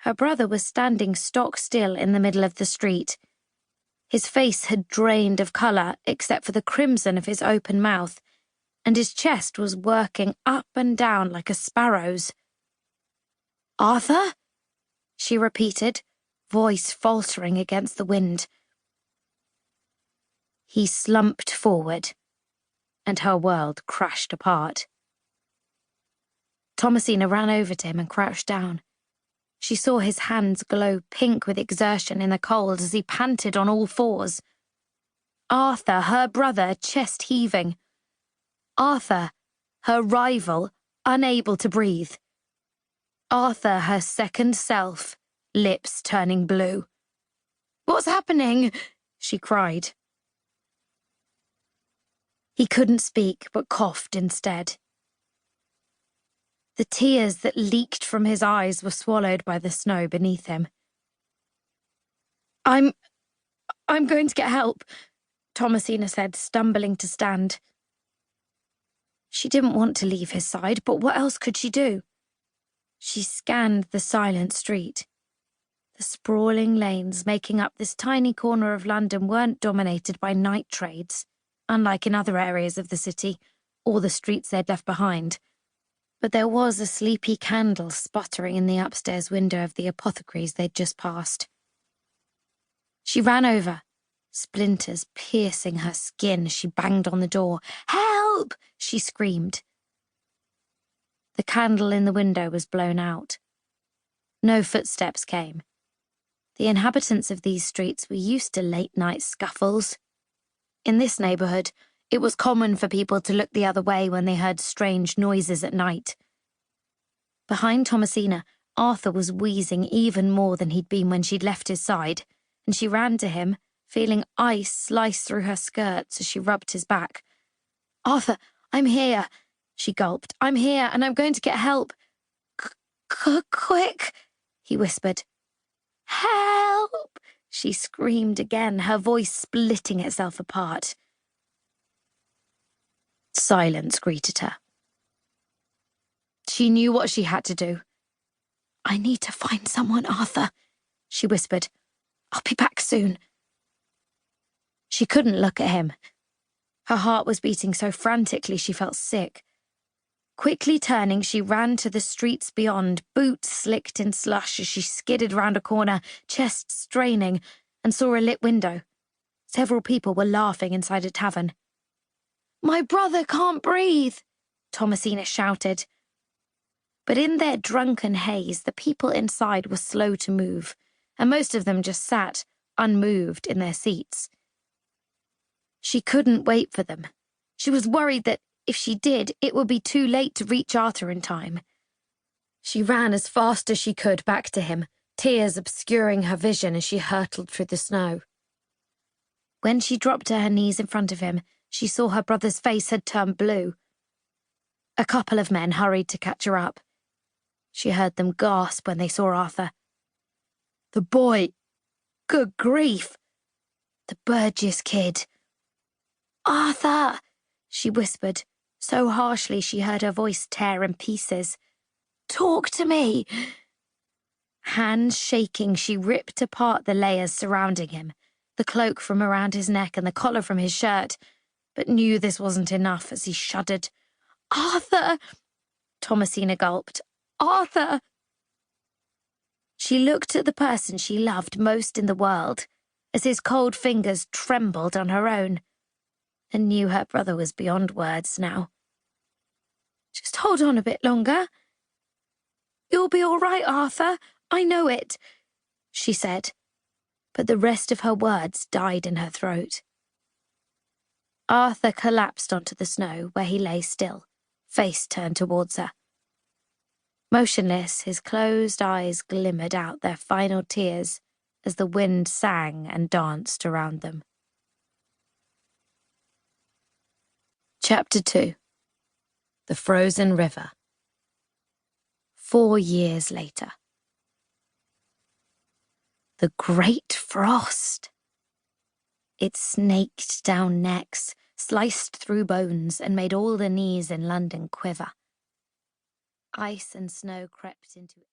Her brother was standing stock still in the middle of the street. His face had drained of colour except for the crimson of his open mouth, and his chest was working up and down like a sparrow's. "Arthur?" she repeated, voice faltering against the wind. He slumped forward, and her world crashed apart. Thomasina ran over to him and crouched down. She saw his hands glow pink with exertion in the cold as he panted on all fours. Arthur, her brother, chest heaving. Arthur, her rival, unable to breathe. Arthur, her second self, lips turning blue. "What's happening?" she cried. He couldn't speak, but coughed instead. The tears that leaked from his eyes were swallowed by the snow beneath him. I'm going to get help," Thomasina said, stumbling to stand. She didn't want to leave his side, but what else could she do? She scanned the silent street. The sprawling lanes making up this tiny corner of London weren't dominated by night trades, unlike in other areas of the city, or the streets they'd left behind. But there was a sleepy candle sputtering in the upstairs window of the apothecary's they'd just passed. She ran over, splinters piercing her skin as she banged on the door. "Help!" she screamed. The candle in the window was blown out. No footsteps came. The inhabitants of these streets were used to late-night scuffles. In this neighbourhood, it was common for people to look the other way when they heard strange noises at night. Behind Thomasina, Arthur was wheezing even more than he'd been when she'd left his side, and she ran to him, feeling ice slice through her skirts as she rubbed his back. "Arthur, I'm here," she gulped. "I'm here, and I'm going to get help." Quick," he whispered. "Help!" she screamed again, her voice splitting itself apart. Silence greeted her. She knew what she had to do. "I need to find someone, Arthur," she whispered. "I'll be back soon." She couldn't look at him. Her heart was beating so frantically she felt sick. Quickly turning, she ran to the streets beyond, boots slicked in slush as she skidded round a corner, chest straining, and saw a lit window. Several people were laughing inside a tavern. "My brother can't breathe," Thomasina shouted. But in their drunken haze, the people inside were slow to move, and most of them just sat, unmoved, in their seats. She couldn't wait for them. She was worried that, if she did, it would be too late to reach Arthur in time. She ran as fast as she could back to him, tears obscuring her vision as she hurtled through the snow. When she dropped to her knees in front of him, she saw her brother's face had turned blue. A couple of men hurried to catch her up. She heard them gasp when they saw Arthur. "The boy! Good grief! The Burgess kid!" "Arthur!" she whispered, so harshly she heard her voice tear in pieces. "Talk to me!" Hands shaking, she ripped apart the layers surrounding him, the cloak from around his neck and the collar from his shirt, but knew this wasn't enough as he shuddered. "Arthur!" Thomasina gulped. "Arthur!" She looked at the person she loved most in the world as his cold fingers trembled on her own, and knew her brother was beyond words now. "Just hold on a bit longer." "You'll be all right, Arthur. I know it," she said, but the rest of her words died in her throat. Arthur collapsed onto the snow where he lay still, face turned towards her. Motionless, his closed eyes glimmered out their final tears as the wind sang and danced around them. Chapter 2. The Frozen River. 4 years later. The Great Frost! It snaked down necks, sliced through bones, and made all the knees in London quiver. Ice and snow crept into